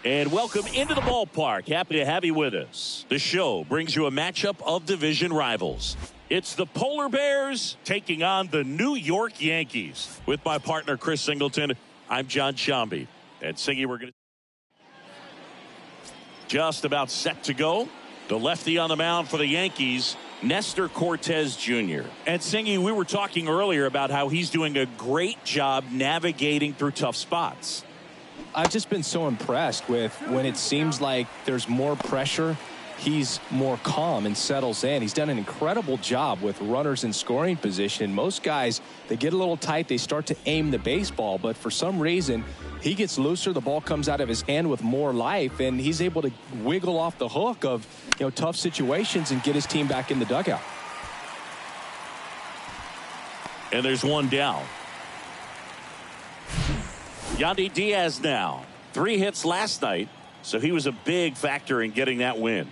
And welcome into the ballpark. Happy to have you with us. The show brings you a matchup of division rivals. It's the Polar Bears taking on the New York Yankees. With my partner, Chris Singleton, I'm John Shambi. And Singy, we're going to just about set to go. The lefty on the mound for the Yankees, Nestor Cortez Jr. And Singy, we were talking earlier about how he's doing a great job navigating through tough spots. I've just been so impressed with when it seems like there's more pressure, he's more calm and settles in. He's done an incredible job with runners in scoring position. Most guys, they get a little tight, they start to aim the baseball, but for some reason, he gets looser, the ball comes out of his hand with more life, and he's able to wiggle off the hook of, tough situations and get his team back in the dugout. And there's one down. Yandy Diaz now. 3 hits last night, so he was a big factor in getting that win.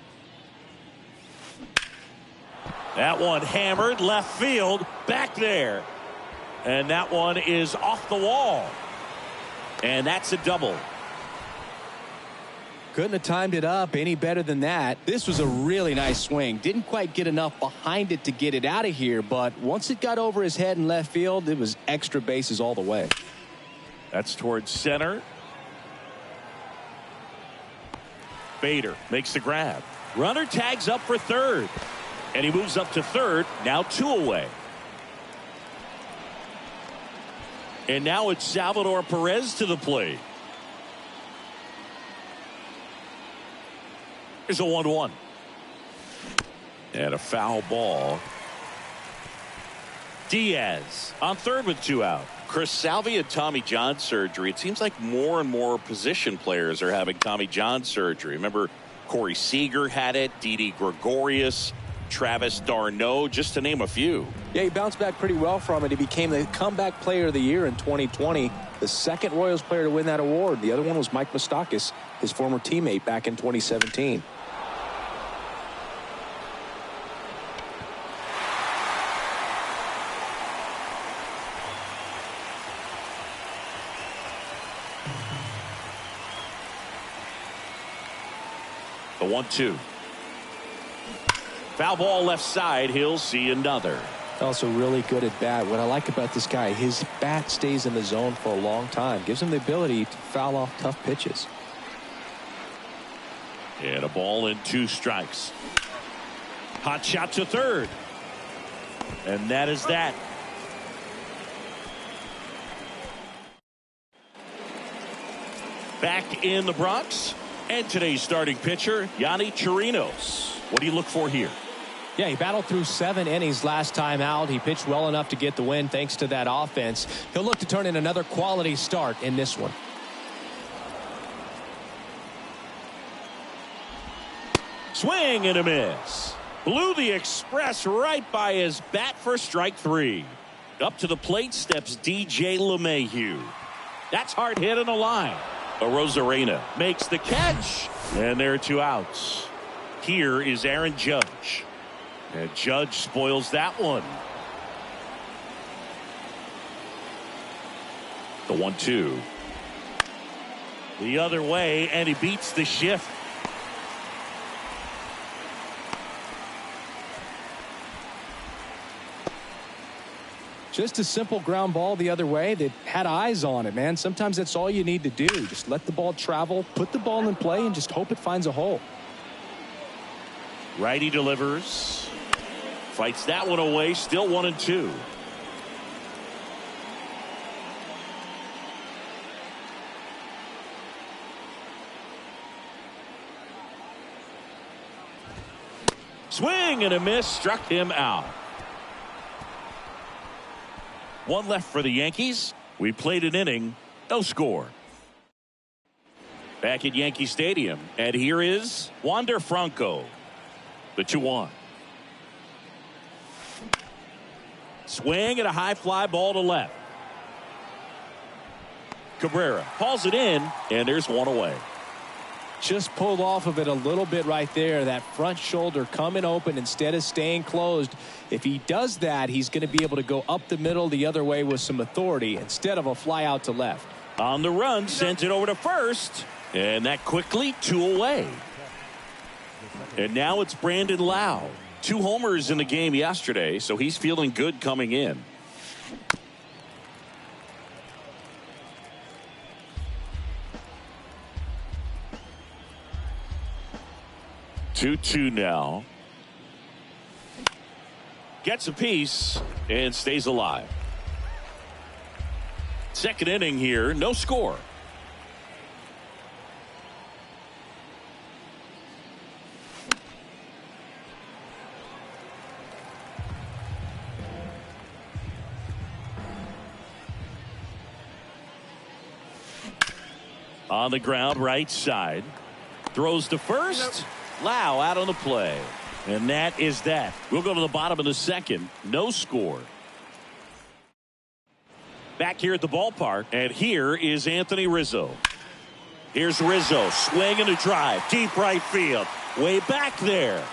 That one hammered left field, back there. And that one is off the wall. And that's a double. Couldn't have timed it up any better than that. This was a really nice swing. Didn't quite get enough behind it to get it out of here, but once it got over his head in left field, it was extra bases all the way. That's towards center. Bader makes the grab. Runner tags up for third. And he moves up to third. Now 2 away. And now it's Salvador Perez to the plate. Here's a 1-1. And a foul ball. Diaz on third with 2 out. Chris, Salvi had Tommy John surgery. It seems like more and more position players are having Tommy John surgery. Remember, Corey Seager had it, Didi Gregorius, Travis d'Arnaud, just to name a few. Yeah, he bounced back pretty well from it. He became the comeback player of the year in 2020, the second Royals player to win that award. The other one was Mike Moustakas, his former teammate back in 2017. The 1-2. Foul ball left side. He'll see another. Also really good at bat. What I like about this guy, his bat stays in the zone for a long time. Gives him the ability to foul off tough pitches. And a ball and 2 strikes. Hot shot to third. And that is that. Back in the Bronx. And today's starting pitcher, Yonny Chirinos. What do you look for here? Yeah, he battled through 7 innings last time out. He pitched well enough to get the win thanks to that offense. He'll look to turn in another quality start in this one. Swing and a miss. Blew the express right by his bat for strike 3. Up to the plate steps DJ LeMahieu. That's hard hit in the line. Arozarena makes the catch, and there are 2 outs. Here is Aaron Judge, and Judge spoils that one. The 1-2. The other way, and he beats the shift. Just a simple ground ball the other way that had eyes on it, man. Sometimes that's all you need to do. Just let the ball travel, put the ball in play, and just hope it finds a hole. Righty delivers. Fights that one away. Still 1-2. Swing and a miss. Struck him out. 1 left for the Yankees. We played an inning. No score. Back at Yankee Stadium. And here is Wander Franco. The 2-1. Swing and a high fly ball to left. Cabrera hauls it in, and there's 1 away. Just pulled off of it a little bit right there. That front shoulder coming open instead of staying closed. If he does that, he's going to be able to go up the middle the other way with some authority instead of a fly out to left. On the run, sends it over to first. And that quickly 2 away. And now it's Brandon Lau. 2 homers in the game yesterday, so he's feeling good coming in. Two now. Gets a piece and stays alive. Second inning here, no score. On the ground, right side. Throws to first. Lau out on the play. And that is that. We'll go to the bottom of the second. No score. Back here at the ballpark. And here is Anthony Rizzo. Here's Rizzo. Swing and a drive. Deep right field. Way back there.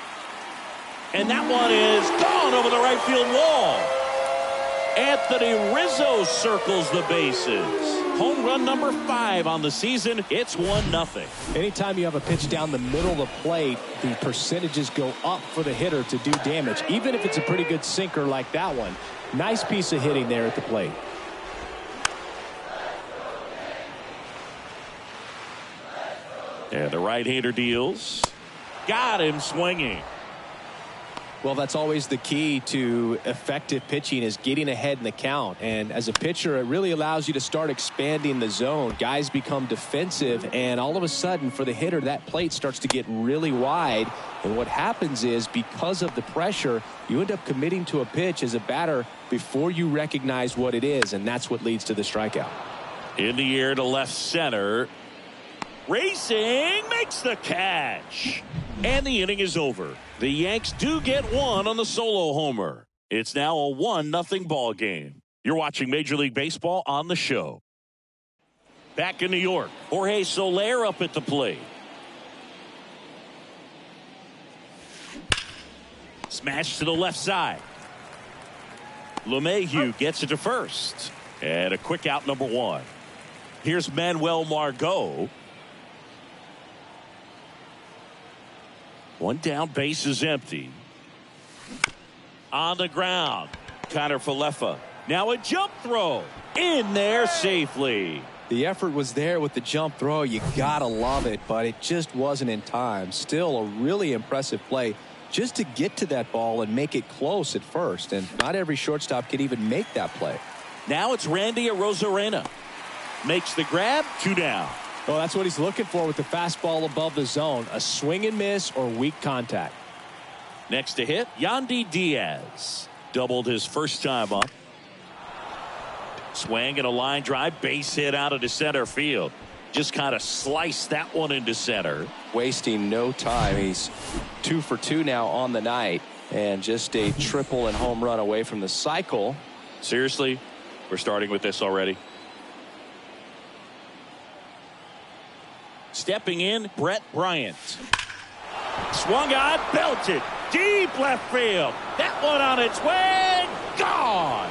And that one is gone over the right field wall. Anthony Rizzo circles the bases. Home run number 5 on the season. It's 1-0. Anytime you have a pitch down the middle of the plate, the percentages go up for the hitter to do damage, even if it's a pretty good sinker like that one. Nice piece of hitting there at the plate. And the right-hander deals. Got him swinging. Well, that's always the key to effective pitching, is getting ahead in the count. And as a pitcher, it really allows you to start expanding the zone. Guys become defensive, and all of a sudden, for the hitter, that plate starts to get really wide. And what happens is, because of the pressure, you end up committing to a pitch as a batter before you recognize what it is, and that's what leads to the strikeout. In the air to left center. Racing, makes the catch. And the inning is over. The Yanks do get one on the solo homer. It's now a 1-0 ball game. You're watching Major League Baseball on the show. Back in New York, Jorge Soler up at the plate. Smash to the left side. LeMahieu gets it to first. And a quick out, number 1. Here's Manuel Margot. One down, base is empty. On the ground, Connor Falefa. Now a jump throw. In there safely. The effort was there with the jump throw. You gotta love it, but it just wasn't in time. Still a really impressive play just to get to that ball and make it close at first. And not every shortstop can even make that play. Now it's Randy Arozarena. Makes the grab, 2 down. Well, that's what he's looking for with the fastball above the zone. A swing and miss or weak contact. Next to hit, Yandy Diaz. Doubled his first time up. Swing and a line drive. Base hit out into center field. Just kind of sliced that one into center. Wasting no time. He's 2 for 2 now on the night. And just a triple and home run away from the cycle. Seriously, we're starting with this already. Stepping in, Brett Bryant. Swung on, belted. Deep left field. That one on its way. Gone.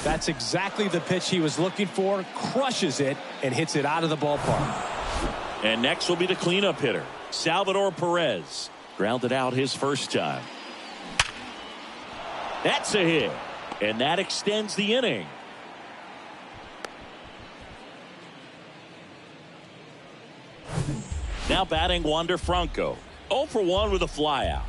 That's exactly the pitch he was looking for. Crushes it and hits it out of the ballpark. And next will be the cleanup hitter, Salvador Perez. Grounded out his first time. That's a hit. And that extends the inning. Now batting Wander Franco. 0 for 1 with a flyout.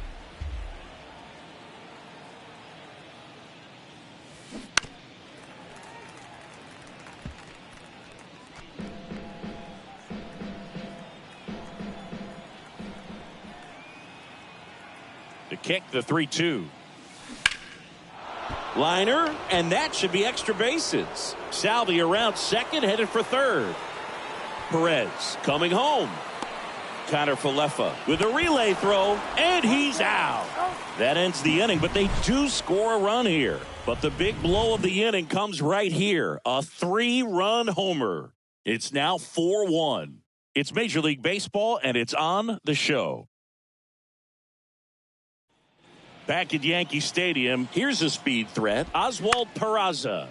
To kick, the 3-2. Liner, and that should be extra bases. Salvi around second, headed for third. Perez coming home. Connor Falefa with a relay throw, and he's out. That ends the inning, but they do score a run here. But the big blow of the inning comes right here. A 3-run homer. It's now 4-1. It's Major League Baseball, and it's on the show. Back at Yankee Stadium, here's a speed threat, Oswald Peraza.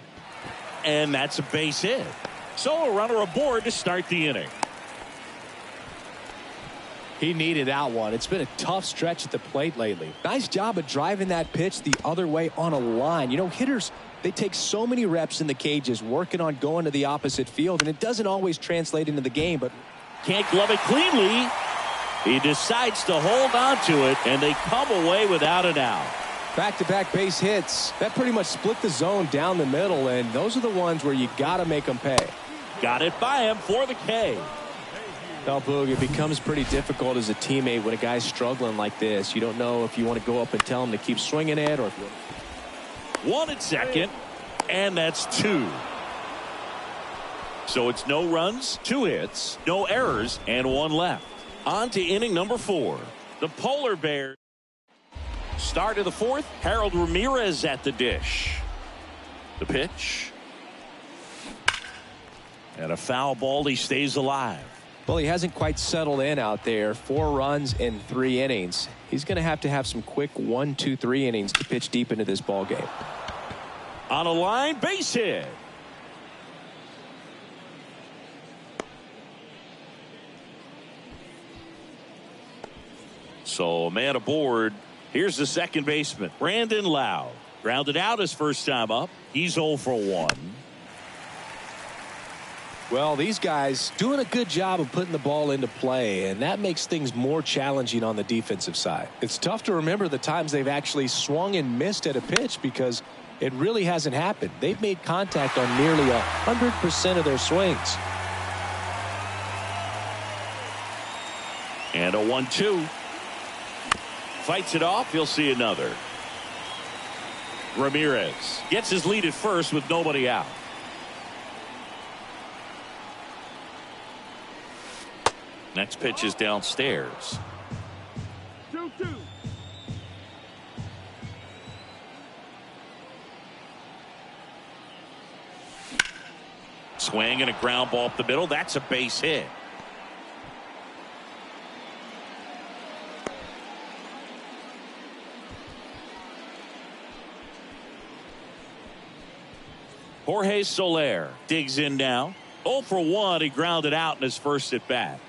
And that's a base hit. So a runner aboard to start the inning. He needed that one. It's been a tough stretch at the plate lately. Nice job of driving that pitch the other way on a line. You know, hitters, they take so many reps in the cages working on going to the opposite field, and it doesn't always translate into the game, but can't glove it cleanly. He decides to hold on to it, and they come away without an out. Back-to-back base hits. That pretty much split the zone down the middle, and those are the ones where you got to make them pay. Got it by him for the K. Well, Boog, it becomes pretty difficult as a teammate when a guy's struggling like this. You don't know if you want to go up and tell him to keep swinging it or if you... One at second, and that's two. So it's no runs, 2 hits, no errors, and 1 left. On to inning number 4. The Polar Bears. Start of the 4th, Harold Ramirez at the dish. The pitch. And a foul ball. He stays alive. Well, he hasn't quite settled in out there. 4 runs in 3 innings. He's going to have some quick 1, 2, 3 innings to pitch deep into this ball game. On a line, base hit. So, man aboard. Here's the second baseman, Brandon Lau. Grounded out his first time up. He's 0 for 1. Well, these guys doing a good job of putting the ball into play, and that makes things more challenging on the defensive side. It's tough to remember the times they've actually swung and missed at a pitch because it really hasn't happened. They've made contact on nearly 100% of their swings. And a 1-2. Fights it off. He'll see another. Ramirez gets his lead at first with nobody out. Next pitch is downstairs. 2-2. Swing and a ground ball up the middle. That's a base hit. Jorge Soler digs in now. 0 for 1. He grounded out in his first at bat.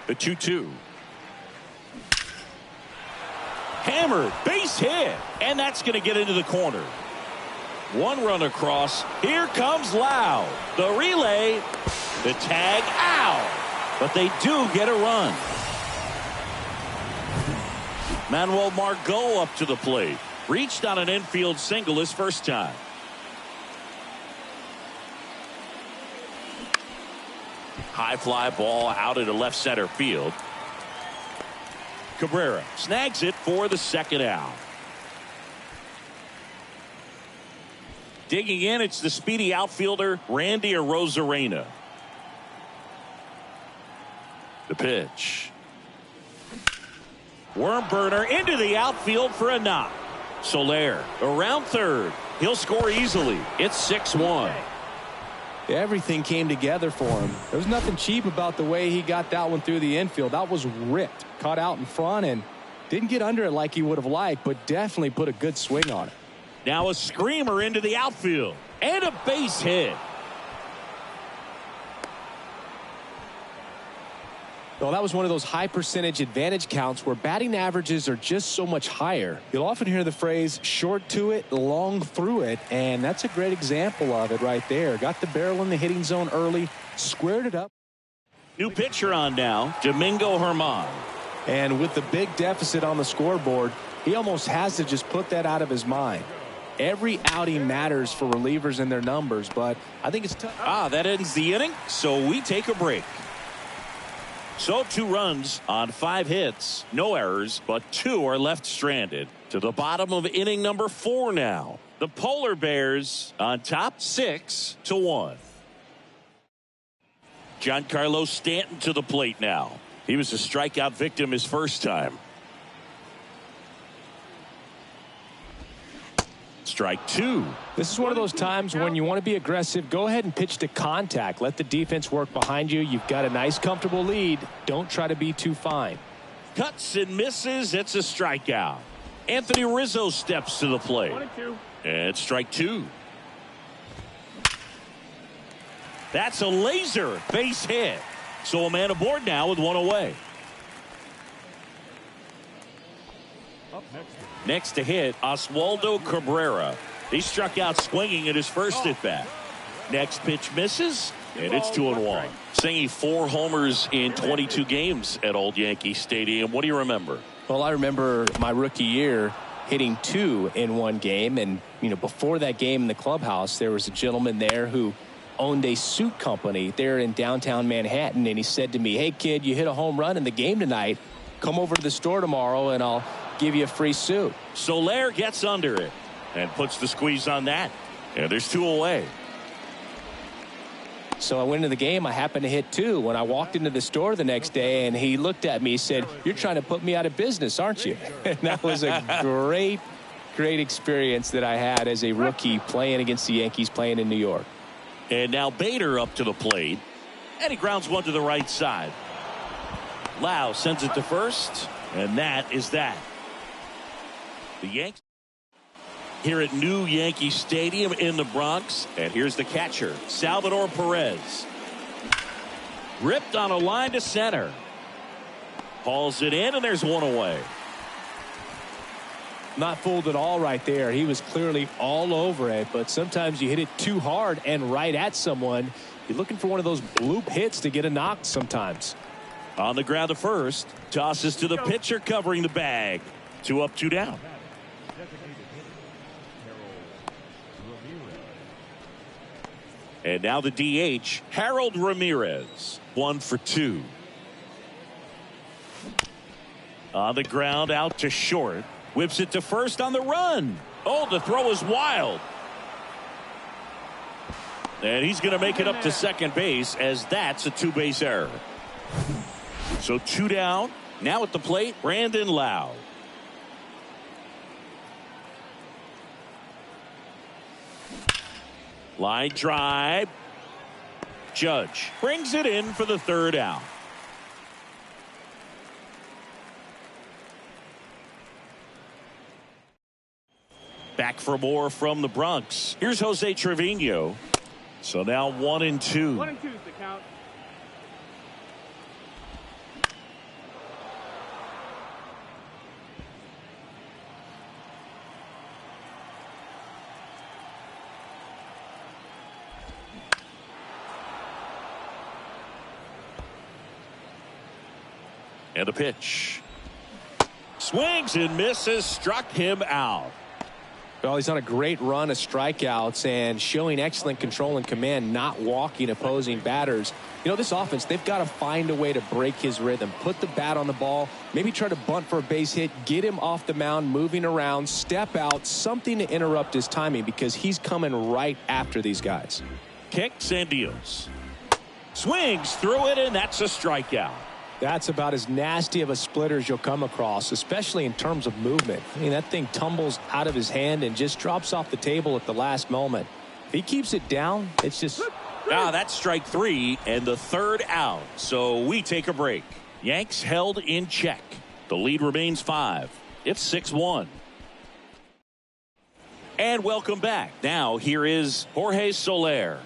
The 2-2. Hammered, base hit, and that's going to get into the corner. 1 run across. Here comes Lau. The relay, the tag, out. But they do get a run. Manuel Margot up to the plate. Reached on an infield single his first time. High fly ball out into left center field. Cabrera snags it for the second out. Digging in, it's the speedy outfielder Randy Arozarena. The pitch. Worm burner into the outfield for a knock. Soler around third. He'll score easily. It's 6-1. Everything came together for him. There was nothing cheap about the way he got that one through the infield. That was ripped. Caught out in front and didn't get under it like he would have liked, but definitely put a good swing on it. Now a screamer into the outfield. And a base hit. Well, that was one of those high percentage advantage counts where batting averages are just so much higher. You'll often hear the phrase short to it, long through it, and that's a great example of it right there. Got the barrel in the hitting zone early, squared it up. New pitcher on now, Domingo Germán. And with the big deficit on the scoreboard, he almost has to just put that out of his mind. Every outing matters for relievers and their numbers, but I think it's tough. That ends the inning, so we take a break. So 2 runs on 5 hits, no errors, but 2 are left stranded. To the bottom of inning number 4 now. The Polar Bears on top 6-1. Giancarlo Stanton to the plate now. He was a strikeout victim his first time. Strike two. This is one of those times when you want to be aggressive. Go ahead and pitch to contact. Let the defense work behind you. You've got a nice, comfortable lead. Don't try to be too fine. Cuts and misses. It's a strikeout. Anthony Rizzo steps to the plate. And strike two. That's a laser base hit. So a man aboard now with one away. Next to hit, Oswaldo Cabrera. He struck out swinging at his first at bat. Next pitch misses, and it's 2-1. Singing 4 homers in 22 games at Old Yankee Stadium. What do you remember? Well, I remember my rookie year hitting 2 in one game. And, before that game in the clubhouse, there was a gentleman there who owned a suit company there in downtown Manhattan. And he said to me, "Hey, kid, you hit a home run in the game tonight. Come over to the store tomorrow and I'll give you a free suit." Soler gets under it and puts the squeeze on that. And there's 2 away. So I went into the game. I happened to hit 2 when I walked into the store the next day, and he looked at me. He said, "You're trying to put me out of business, aren't you?" And that was a great experience that I had as a rookie playing against the Yankees, playing in New York. And now Bader up to the plate, and he grounds one to the right side. Lau sends it to first, and that is that. The Yankees here at New Yankee Stadium in the Bronx, and here's the catcher, Salvador Perez. Ripped on a line to center. Hauls it in, and there's one away. Not fooled at all right there. He was clearly all over it, but sometimes you hit it too hard and right at someone. You're looking for one of those bloop hits to get a knock sometimes. On the ground to first, tosses to the pitcher covering the bag. 2 up, 2 down. And now the DH, Harold Ramirez. 1 for 2. On the ground, out to short. Whips it to first on the run. Oh, the throw is wild. And he's going to make it up to second base, as that's a 2-base error. So 2 down. Now at the plate, Brandon Lau. Line drive. Judge brings it in for the 3rd out. Back for more from the Bronx. Here's Jose Trevino. So now 1-2. 1-2 is the count. And a pitch. Swings and misses. Struck him out. Well, he's on a great run of strikeouts and showing excellent control and command, not walking opposing batters. This offense, they've got to find a way to break his rhythm, put the bat on the ball, maybe try to bunt for a base hit, get him off the mound, moving around, step out, something to interrupt his timing, because he's coming right after these guys. Kicks and deals. Swings through it, and that's a strikeout. That's about as nasty of a splitter as you'll come across, especially in terms of movement. I mean, that thing tumbles out of his hand and just drops off the table at the last moment. If he keeps it down, it's just... That's strike 3 and the 3rd out. So we take a break. Yanks held in check. The lead remains 5. It's 6-1. And welcome back. Now here is Jorge Soler.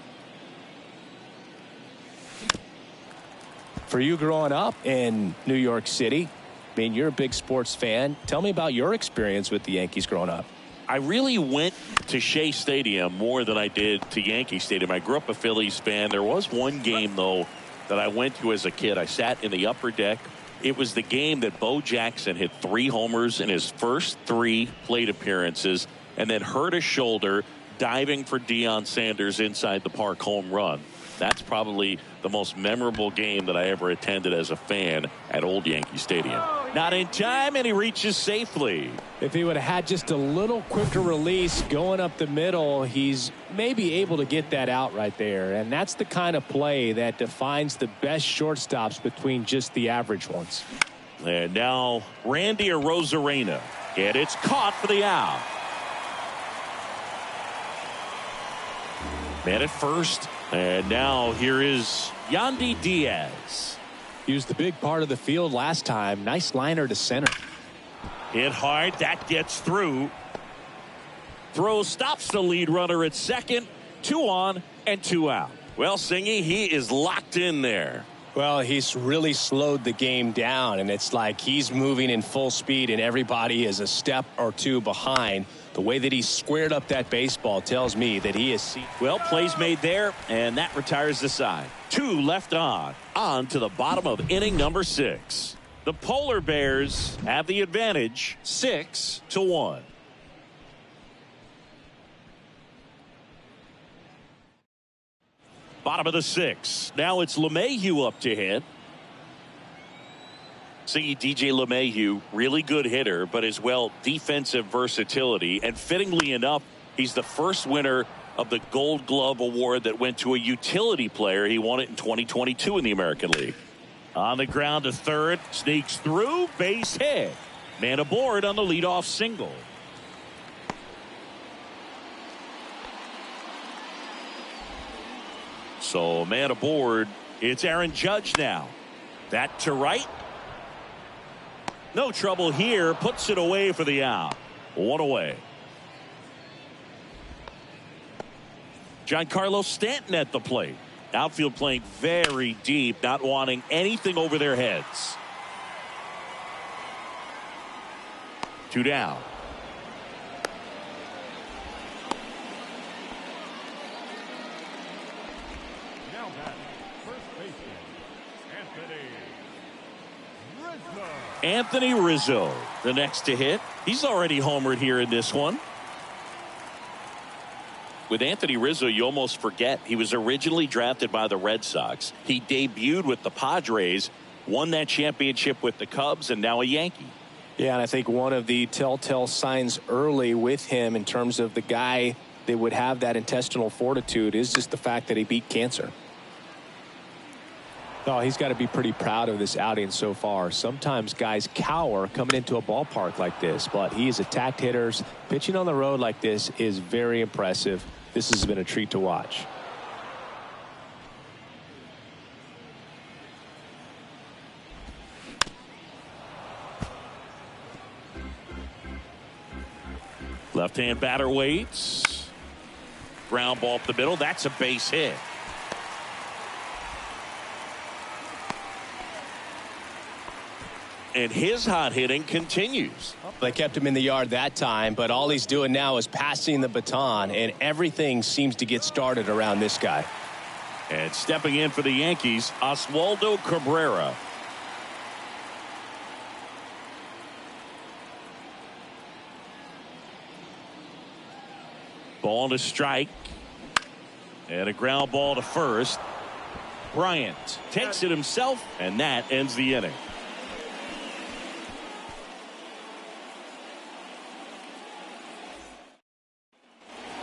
For you growing up in New York City, I mean, you're a big sports fan. Tell me about your experience with the Yankees growing up. I really went to Shea Stadium more than I did to Yankee Stadium. I grew up a Phillies fan. There was one game, though, that I went to as a kid. I sat in the upper deck. It was the game that Bo Jackson hit 3 homers in his first 3 plate appearances and then hurt his shoulder diving for Deion Sanders' inside the park home run. That's probably the most memorable game that I ever attended as a fan at Old Yankee Stadium. Not in time, and he reaches safely. If he would have had just a little quicker release going up the middle, he's maybe able to get that out right there. And that's the kind of play that defines the best shortstops between just the average ones. And now Randy Arozarena, and it's caught for the out. Man at first. And now here is Yandy Diaz. He was the big part of the field last time. Nice liner to center. Hit hard. That gets through. Throw stops the lead runner at second. 2 on and 2 out. Well, Singy, he is locked in there. Well, he's really slowed the game down, and it's like he's moving in full speed, and everybody is a step or two behind. The way that he squared up that baseball tells me that he is. Well, plays made there, and that retires the side. 2 left on to the bottom of inning number 6. The Polar Bears have the advantage, 6-1. Bottom of the 6th. Now it's LeMahieu up to hit. See, DJ LeMahieu, really good hitter, but as well defensive versatility. And fittingly enough, he's the first winner of the Gold Glove Award that went to a utility player. He won it in 2022 in the American League. On the ground to third, sneaks through, base hit. Man aboard on the leadoff single. So man aboard. It's Aaron Judge now. That to right. No trouble here. Puts it away for the out. 1 away. Giancarlo Stanton at the plate. Outfield playing very deep, not wanting anything over their heads. 2 down. Now batting, first baseman, Anthony Rizzo, the next to hit. He's already homered here in this one. With Anthony Rizzo, you almost forget he was originally drafted by the Red Sox. He debuted with the Padres, won that championship with the Cubs, and now a Yankee. Yeah, and I think one of the telltale signs early with him in terms of the guy that would have that intestinal fortitude is just the fact that he beat cancer. Oh, he's got to be pretty proud of this outing so far. Sometimes guys cower coming into a ballpark like this, but he has attacked hitters. Pitching on the road like this is very impressive. This has been a treat to watch. Left-hand batter waits. Ground ball up the middle. That's a base hit. And his hot hitting continues. They kept him in the yard that time, but all he's doing now is passing the baton, and everything seems to get started around this guy. And stepping in for the Yankees, Oswaldo Cabrera. Ball to strike. And a ground ball to first. Bryant takes it himself, and that ends the inning.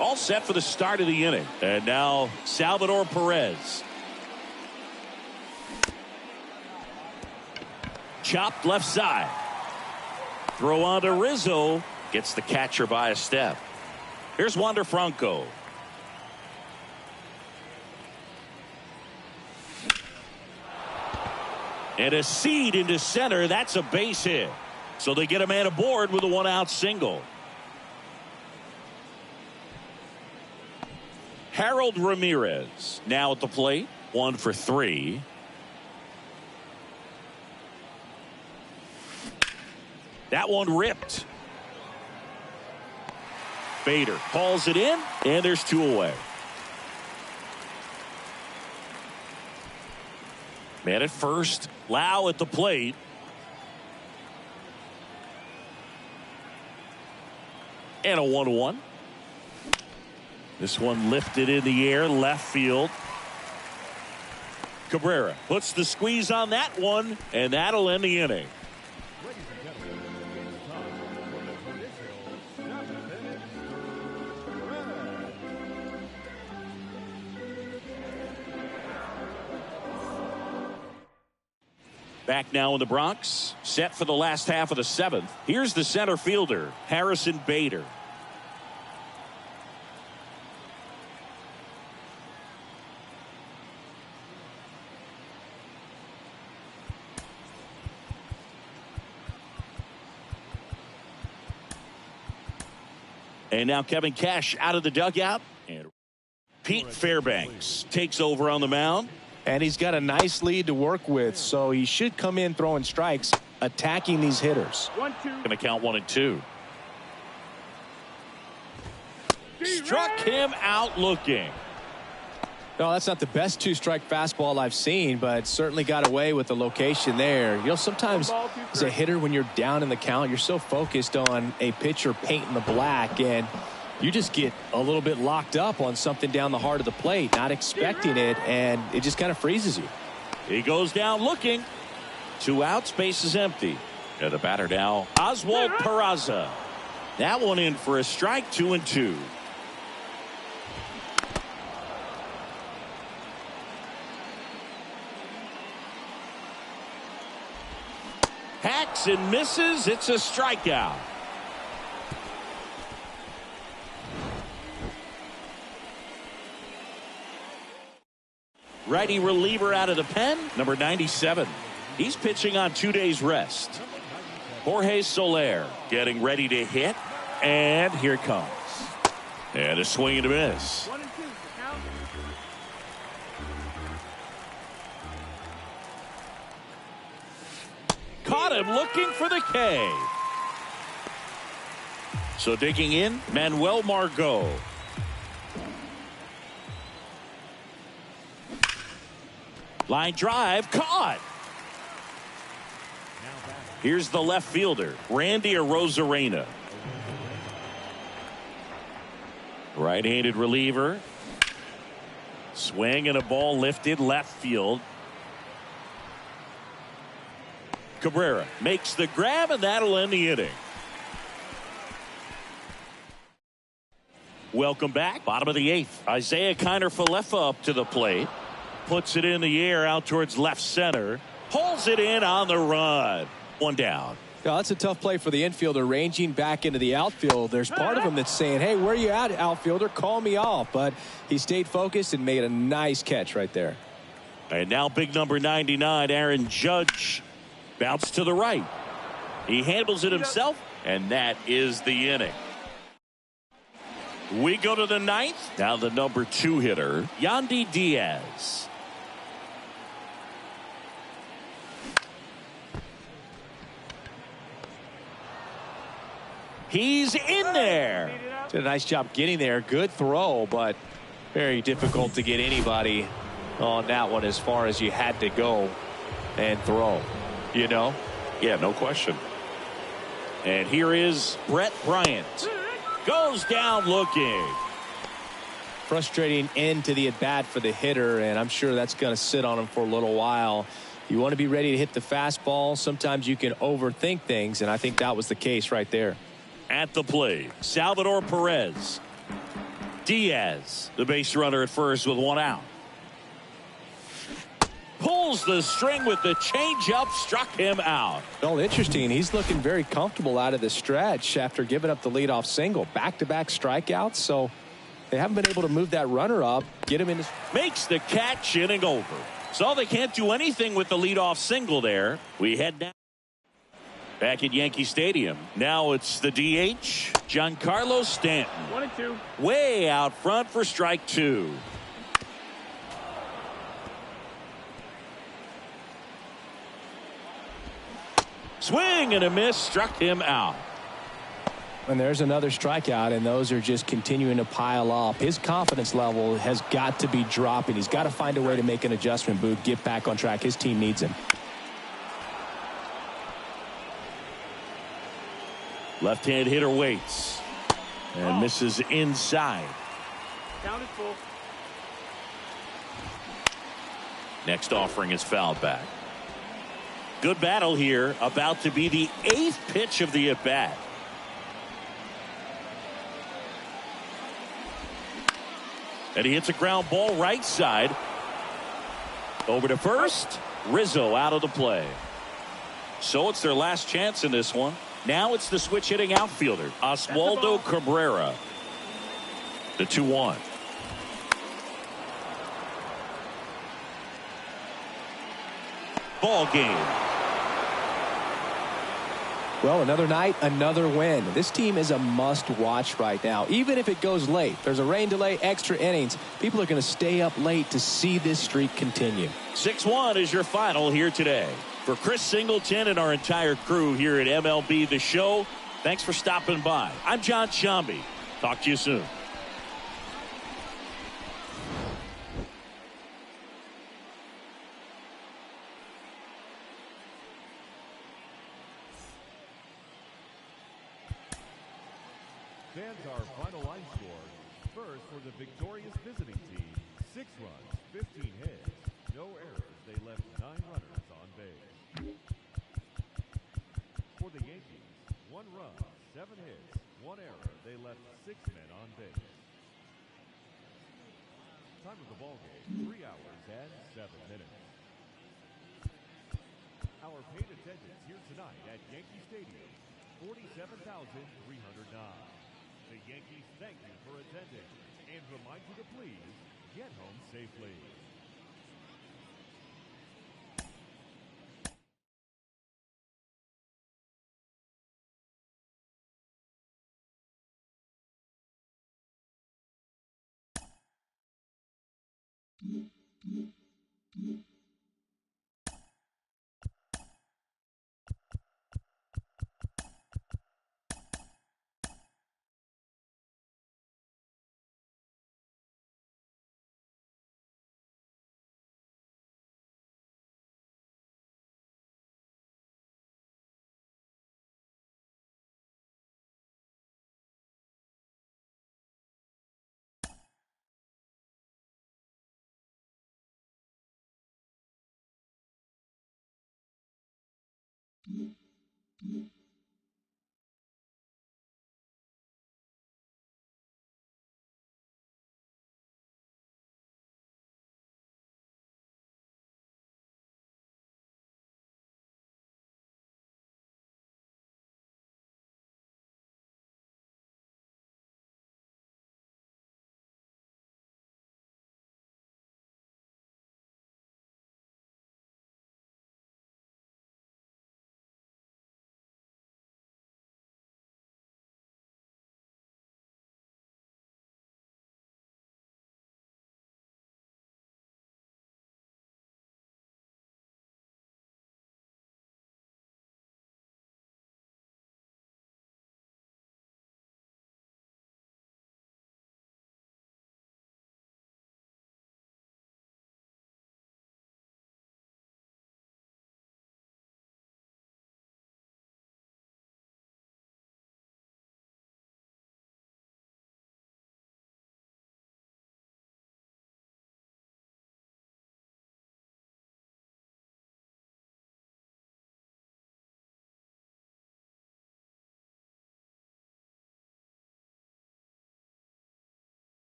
All set for the start of the inning. And now Salvador Perez. Chopped left side. Throw on to Rizzo. Gets the catcher by a step. Here's Wander Franco. And a seed into center. That's a base hit. So they get a man aboard with a 1-out single. Harold Ramirez now at the plate. 1 for 3. That one ripped. Bader calls it in, and there's 2 away. Man at first. Lau at the plate. And a 1-1. This one lifted in the air, left field. Cabrera puts the squeeze on that one, and that'll end the inning. Ladies and gentlemen, it's time for the traditional 7-minute Back now in the Bronx, set for the last half of the 7th. Here's the center fielder, Harrison Bader. And now Kevin Cash out of the dugout. And Pete Fairbanks takes over on the mound. And he's got a nice lead to work with, so he should come in throwing strikes, attacking these hitters. 1-2. Going to count 1-2. Struck him out looking. No, that's not the best two-strike fastball I've seen, but certainly got away with the location there. You know, sometimes as a hitter, when you're down in the count, you're so focused on a pitcher painting the black, and you just get a little bit locked up on something down the heart of the plate, not expecting it, and it just kind of freezes you. He goes down looking. 2 outs, base is empty. And the batter now, Oswald Peraza. That one in for a strike, 2-2. Hacks and misses. It's a strikeout. Righty reliever out of the pen, number 97. He's pitching on 2 days rest. Jorge Soler getting ready to hit, and here it comes. And a swing and a miss. 1-2. Count. Caught him looking for the K. So digging in, Manuel Margot. Line drive, caught. Here's the left fielder, Randy Arozarena. Right-handed reliever. Swing and a ball lifted left field. Cabrera makes the grab, and that'll end the inning. Welcome back. Bottom of the 8th. Isaiah Kiner-Falefa up to the plate. Puts it in the air out towards left center. Pulls it in on the run. 1 down. Yeah, that's a tough play for the infielder, ranging back into the outfield. There's part of him that's saying, hey, where you at, outfielder? Call me off. But he stayed focused and made a nice catch right there. And now big number 99, Aaron Judge. Bounce to the right. He handles it himself, and that is the inning. We go to the 9th. Now the number 2 hitter, Yandy Diaz. He's in there. Did a nice job getting there. Good throw, but very difficult to get anybody on that one as far as you had to go and throw. You know? Yeah, no question. And here is Brett Bryant. Goes down looking. Frustrating end to the at-bat for the hitter, and I'm sure that's going to sit on him for a little while. You want to be ready to hit the fastball. Sometimes you can overthink things, and I think that was the case right there. At the plate, Salvador Perez. Diaz, the base runner at first with 1 out. Pulls the string with the changeup, struck him out. Well, interesting. He's looking very comfortable out of the stretch after giving up the leadoff single. Back-to-back strikeouts, so they haven't been able to move that runner up, get him in. Makes the catch, inning over. So they can't do anything with the leadoff single there. We head down. Back at Yankee Stadium. Now it's the DH, Giancarlo Stanton. 1-2. Way out front for strike 2. Swing and a miss, struck him out. And there's another strikeout, and those are just continuing to pile up. His confidence level has got to be dropping. He's got to find a way to make an adjustment, Boog, get back on track. His team needs him. Left-hand hitter waits and misses inside. Count is full. Next offering is fouled back. Good battle here. About to be the 8th pitch of the at-bat. And he hits a ground ball right side. Over to first. Rizzo out of the play. So it's their last chance in this one. Now it's the switch hitting outfielder, Oswaldo Cabrera. The 2-1. Ball game. Well, another night, another win. This team is a must-watch right now. Even if it goes late, there's a rain delay, extra innings. People are going to stay up late to see this streak continue. 6-1 is your final here today. For Chris Singleton and our entire crew here at MLB The Show, thanks for stopping by. I'm John Shambi. Talk to you soon. Fans, our final line score. First, for the victorious visiting team, 6 runs, 15 hits, no errors. They left 9 runners on base. For the Yankees, 1 run, 7 hits, 1 error. They left 6 men on base. Time of the ball game, 3 hours and 7 minutes. Our paid attendance here tonight at Yankee Stadium, 47,309. The Yankees thank you for attending and remind you to please get home safely.